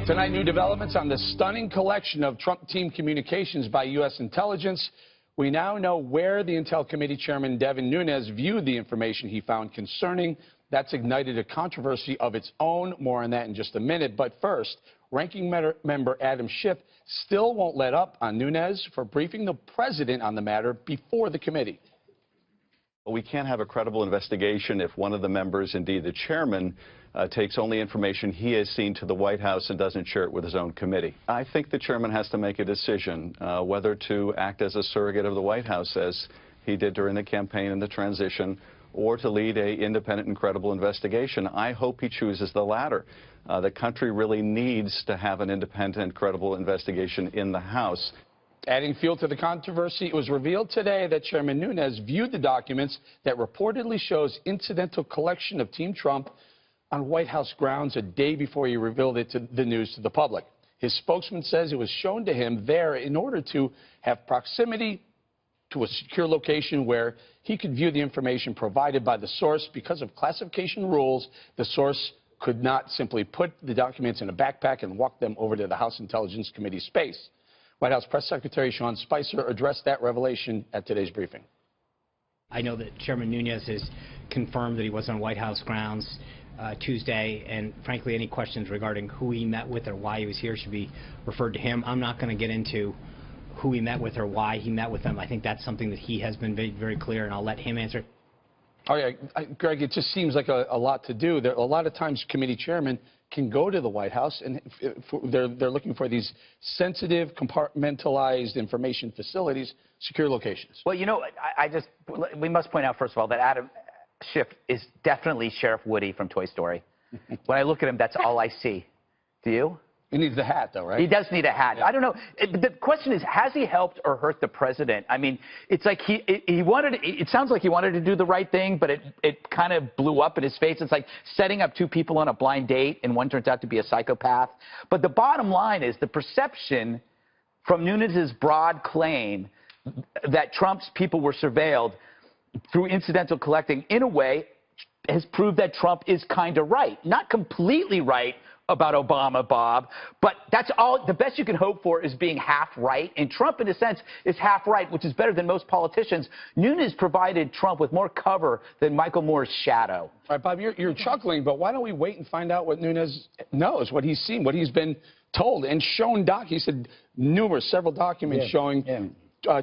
Tonight, new developments on the stunning collection of Trump team communications by U.S. intelligence. We now know where the Intel Committee Chairman Devin Nunes viewed the information he found concerning. That's ignited a controversy of its own. More on that in just a minute. But first, Ranking Member Adam Schiff still won't let up on Nunes for briefing the president on the matter before the committee. We can't have a credible investigation if one of the members, indeed the chairman, takes only information he has seen to the White House and doesn't share it with his own committee. I think the chairman has to make a decision whether to act as a surrogate of the White House, as he did during the campaign and the transition, or to lead an independent and credible investigation. I hope he chooses the latter. The country really needs to have an independent, credible investigation in the House. Adding fuel to the controversy, it was revealed today that Chairman Nunes viewed the documents that reportedly shows incidental collection of Team Trump on White House grounds a day before he revealed it to the news to the public. His spokesman says it was shown to him there in order to have proximity to a secure location where he could view the information provided by the source. Because of classification rules, the source could not simply put the documents in a backpack and walk them over to the House Intelligence Committee space. White House Press Secretary Sean Spicer addressed that revelation at today's briefing. I know that Chairman Nunes has confirmed that he was on White House grounds Tuesday, and frankly, any questions regarding who he met with or why he was here should be referred to him. I'm not going to get into who he met with or why he met with them. I think that's something that he has been very, very clear, and I'll let him answer. Oh, yeah, Greg, it just seems like a lot to do. A lot of times committee chairmen can go to the White House, and they're looking for these sensitive, compartmentalized information facilities, secure locations. Well, you know, we must point out, first of all, that Adam Schiff is definitely Sheriff Woody from Toy Story. When I look at him, that's all I see. Do you? He needs the hat, though, right? He does need a hat. Yeah. I don't know. The question is, has he helped or hurt the president? I mean, it's like he wanted. It sounds like he wanted to do the right thing, but it kind of blew up in his face. It's like setting up two people on a blind date, and one turns out to be a psychopath. But the bottom line is the perception from Nunes' broad claim that Trump's people were surveilled through incidental collecting, in a way, has proved that Trump is kind of right. Not completely right about Obama, Bob, but that's all. The best you can hope for is being half right, and Trump, in a sense, is half right, which is better than most politicians. Nunes provided Trump with more cover than Michael Moore's shadow. All right, Bob, you're chuckling, but why don't we wait and find out what Nunes knows, what he's seen, what he's been told and shown? He said several documents showing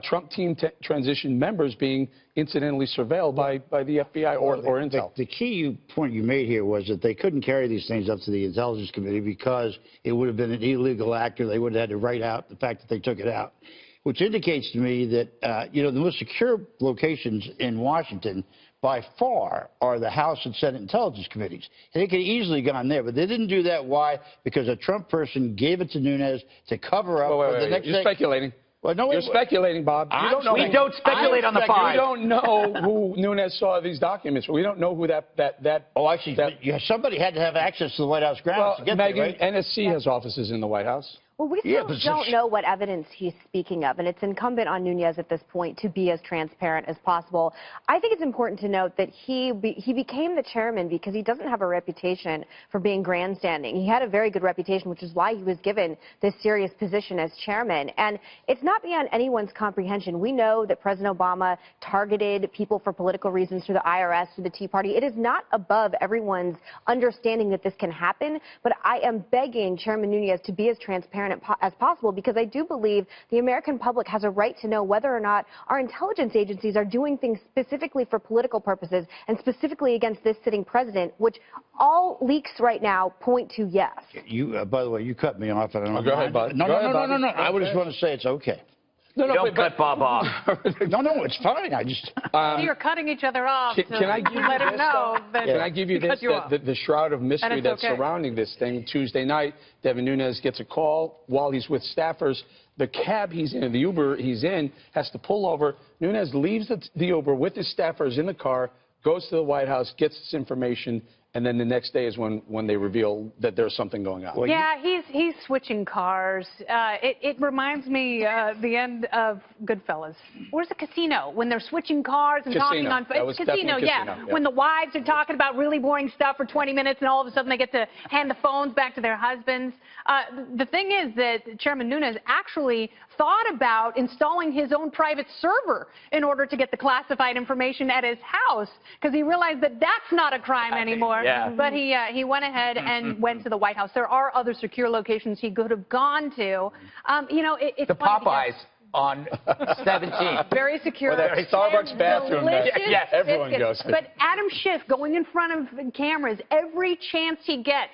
Trump team transition members being incidentally surveilled by the FBI or Intel. The key point you made here was that they couldn't carry these things up to the Intelligence Committee because it would have been an illegal act, or they would have had to write out the fact that they took it out, which indicates to me that, the most secure locations in Washington by far are the House and Senate Intelligence Committees. They could have easily gone there, but they didn't do that. Why? Because a Trump person gave it to Nunes to cover up for the next You're speculating. Well, no, you're speculating, Bob. We don't speculate on the fly. We don't know who Nunes saw these documents. We don't know who that. Oh, actually, somebody had to have access to the White House grounds to get Megan, there, right? NSC has offices in the White House. Well, we still don't know what evidence he's speaking of, and it's incumbent on Nunes at this point to be as transparent as possible. I think it's important to note that he became the chairman because he doesn't have a reputation for being grandstanding. He had a very good reputation, which is why he was given this serious position as chairman. And it's not beyond anyone's comprehension. We know that President Obama targeted people for political reasons through the IRS, through the Tea Party. It is not above everyone's understanding that this can happen, but I am begging Chairman Nunes to be as transparent as possible, because I do believe the American public has a right to know whether or not our intelligence agencies are doing things specifically for political purposes and specifically against this sitting president, which all leaks right now point to yes. By the way, you cut me off. I don't know. Go ahead, Bob. No. I would just want to say it's okay. Don't cut Bob off. No, it's fine. I just... You're cutting each other off. Can I give you let him know that Can I give you this? The shroud of mystery that's surrounding this thing. Tuesday night, Devin Nunes gets a call while he's with staffers. The cab he's in, the Uber he's in, has to pull over. Nunes leaves the Uber with his staffers in the car, goes to the White House, gets this information, and then the next day is when they reveal that there's something going on. Well, Yeah, he's switching cars. It reminds me the end of Goodfellas. Where's the casino? When they're switching cars and talking Casino. on That was casino, definitely yeah. Casino, yeah. When the wives are talking about really boring stuff for 20 minutes and all of a sudden they get to hand the phones back to their husbands. The thing is that Chairman Nunes actually thought about installing his own private server in order to get the classified information at his house because he realized that that's not a crime anymore. Yeah. But he went ahead and went to the White House. There are other secure locations he could have gone to. You know, it's The funny Popeyes because- on 17. Very secure. Or that Starbucks bathroom that Delicious everyone biscuits. goes. But Adam Schiff going in front of cameras every chance he gets,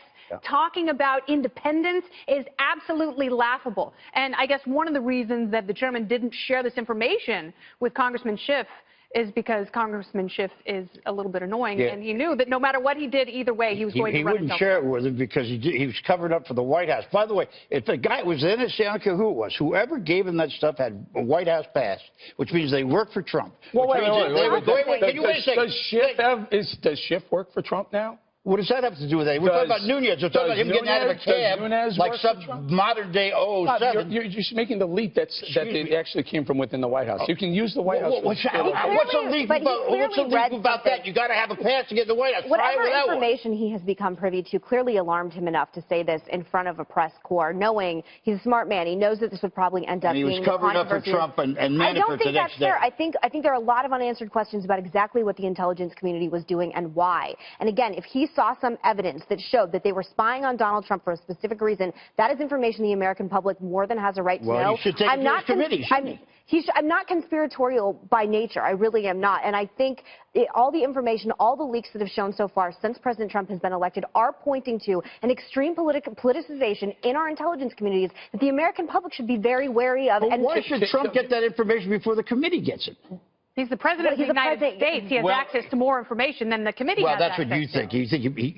talking about independence is absolutely laughable. And I guess one of the reasons that the chairman didn't share this information with Congressman Schiff is because Congressman Schiff is a little bit annoying, Yeah. and he knew that no matter what he did, either way, he was going to He run wouldn't himself share over. it with him because he was covered up for the White House. By the way, if the guy was in it, I don't care who it was, whoever gave him that stuff had a White House pass, which means they work for Trump. Well, Which means wait. can you wait a second? Does Schiff work for Trump now? What does that have to do with it? We're talking about Nunez. We're talking about him getting out of a cab like some modern-day Bob, 007. you're just making the leap that it actually came from within the White House. You can use the White House. What's a leap about that? You got to have a pass to get in the White House. Try it Whatever without one. information he has become privy to clearly alarmed him enough to say this in front of a press corps, knowing he's a smart man. He knows that this would probably end up And he was being covering up for controversy. Trump and I don't Manafort think the that's next day. fair. I think there are a lot of unanswered questions about exactly what the intelligence community was doing and why. And again, if he saw some evidence that showed that they were spying on Donald Trump for a specific reason, that is information the American public more than has a right to know. Well, you should take it to his committee, shouldn't he? I'm not conspiratorial by nature. I really am not. And I think all the information, all the leaks that have shown so far since President Trump has been elected are pointing to an extreme politicization in our intelligence communities that the American public should be very wary of. But And why should Trump get that information before the committee gets it? He's the president of the United States. He has access to more information than the committee Well, has that's access what you to. think.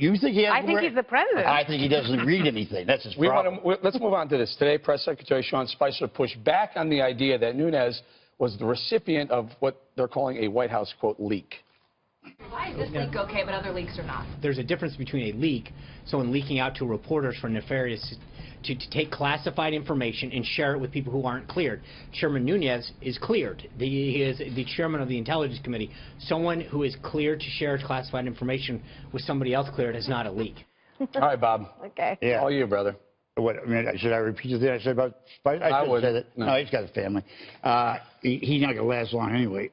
You think he has I think he's the president. I think he doesn't read anything. That's his problem. Let's move on to this. Today, Press Secretary Sean Spicer pushed back on the idea that Nunes was the recipient of what they're calling a White House, quote, leak. Why is this leak okay, but other leaks are not? There's a difference between a leak, someone leaking out to reporters for nefarious, to take classified information and share it with people who aren't cleared. Chairman Nunes is cleared. He is the chairman of the Intelligence Committee. Someone who is cleared to share classified information with somebody else cleared is not a leak. All right, Bob. Okay. Yeah. All you, brother. What, I mean, should I repeat the thing I said about Spicer? I shouldn't would. say that. No. No, he's got a family. He's not going to last long anyway.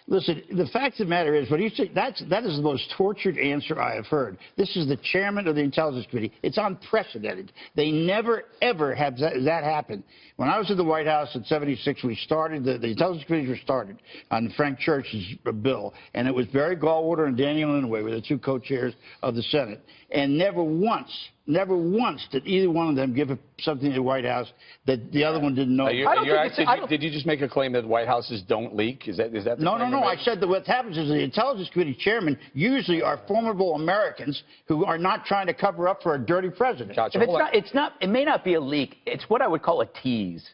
Listen, the fact of the matter is, what you say, that is the most tortured answer I have heard. This is the chairman of the Intelligence Committee. It's unprecedented. They never, ever have that happen. When I was in the White House in '76, we started, the Intelligence Committees were started on Frank Church's bill, and it was Barry Goldwater and Daniel Inouye were the two co-chairs of the Senate. And never once did either one of them give something to the White House that the other one didn't know. Did you just make a claim that White Houses don't leak? Is that the No. claim I said that what happens is the Intelligence Committee chairmen usually are formidable Americans who are not trying to cover up for a dirty president. Gotcha. If it may not be a leak. It's what I would call a tease.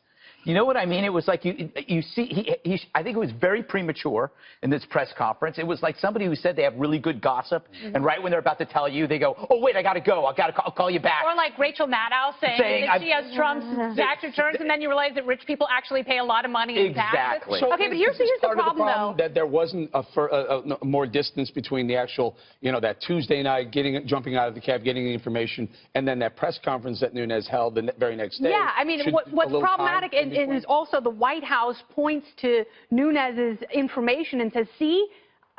You know what I mean? It was like you see, I think it was very premature in this press conference. It was like somebody who said they have really good gossip, and right when they're about to tell you, they go, "Oh wait, I got to go. I'll call you back." Or like Rachel Maddow saying that she has Trump's tax returns, and then you realize that rich people actually pay a lot of money in taxes. Exactly. So Okay, but here's the problem, though. That there wasn't a more distance between the actual, that Tuesday night jumping out of the cab, getting the information, and then that press conference that Nunes held the very next day. Yeah, I mean, what's problematic is also the White House points to Nunes's information and says, see,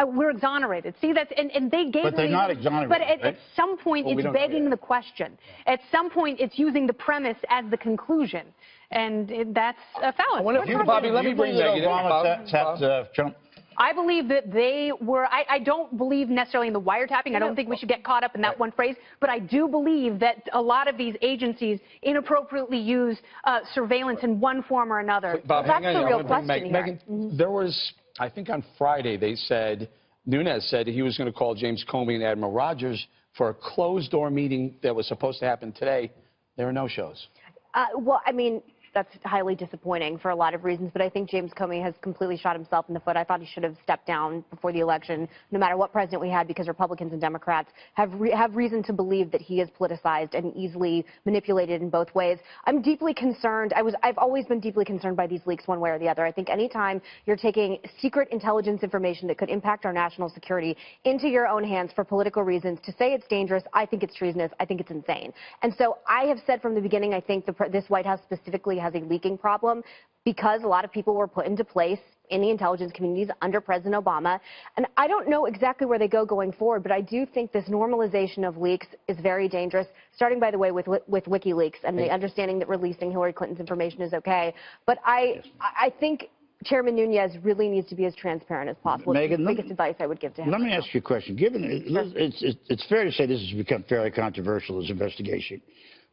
we're exonerated. See, and they gave. But they're not exonerated. But right? at some point, it's begging the question. At some point, it's using the premise as the conclusion, and that's a fallacy. Bobby, let me bring that. Obama tapped Trump. I believe that they were, I don't believe necessarily in the wiretapping. I don't think we should get caught up in that one phrase. But I do believe that a lot of these agencies inappropriately use surveillance in one form or another. Bob, That's the real question here. Megan, there was, I think on Friday, Nunes said he was going to call James Comey and Admiral Rogers for a closed-door meeting that was supposed to happen today. There were no shows. Well, I mean, That's highly disappointing for a lot of reasons, but I think James Comey has completely shot himself in the foot. I thought he should have stepped down before the election, no matter what president we had, because Republicans and Democrats have reason to believe that he is politicized and easily manipulated in both ways. I'm deeply concerned. I've always been deeply concerned by these leaks one way or the other. I think anytime you're taking secret intelligence information that could impact our national security into your own hands for political reasons, to say it's dangerous, I think it's treasonous. I think it's insane. And so I have said from the beginning, I think this White House specifically has a leaking problem because a lot of people were put into place in the intelligence communities under President Obama. And I don't know exactly where they go going forward, but I do think this normalization of leaks is very dangerous, starting, by the way, with WikiLeaks and the understanding that releasing Hillary Clinton's information is okay. But I think Chairman Nunes really needs to be as transparent as possible. Megan, the biggest advice I would give to him. Let me ask you a question. Given it's fair to say this has become fairly controversial, this investigation.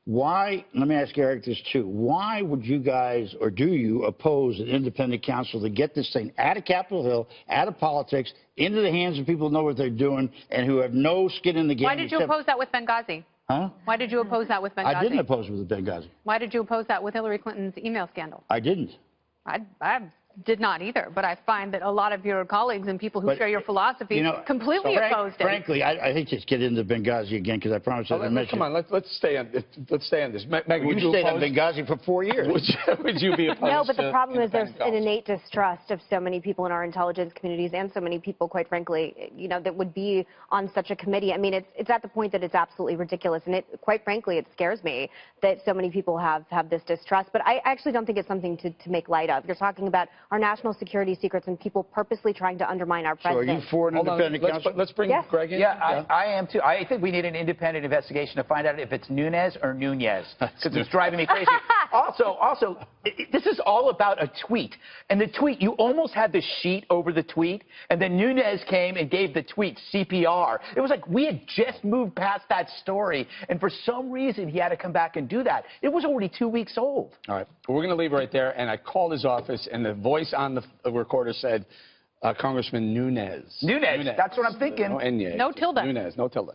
Why, let me ask Eric this too, why would you guys, or do you, oppose an independent counsel to get this thing out of Capitol Hill, out of politics, into the hands of people who know what they're doing and who have no skin in the game? Why did you oppose that with Benghazi? Huh? Why did you oppose that with Benghazi? I didn't oppose it with Benghazi. Why did you oppose that with Hillary Clinton's email scandal? I didn't. I did not either, but I find that a lot of your colleagues and people who share your philosophy completely opposed it. Frankly, I hate to get into Benghazi again because I promised I mentioned. Come on, let's stay on this. Megan, you stayed on Benghazi for 4 years. Would you be opposed? No, but the problem is there's an innate distrust of so many people in our intelligence communities and so many people, quite frankly, that would be on such a committee. I mean, it's at the point that it's absolutely ridiculous, and quite frankly, it scares me that so many people have this distrust. But I actually don't think it's something to make light of. You're talking about our national security secrets and people purposely trying to undermine our president. So are you for an independent counsel? Let's bring Greg in. Yeah, I am too. I think we need an independent investigation to find out if it's Nunes or Nunez, because it's driving me crazy. Also, this is all about a tweet. And the tweet, you almost had the sheet over the tweet, and then Nunes came and gave the tweet CPR. It was like we had just moved past that story, and for some reason he had to come back and do that. It was already 2 weeks old. All right, we're going to leave right there, and I called his office, and the voice on the recorder said, Congressman Nunes. Nunes, that's what I'm thinking. No, no tilde. Nunes, no tilde.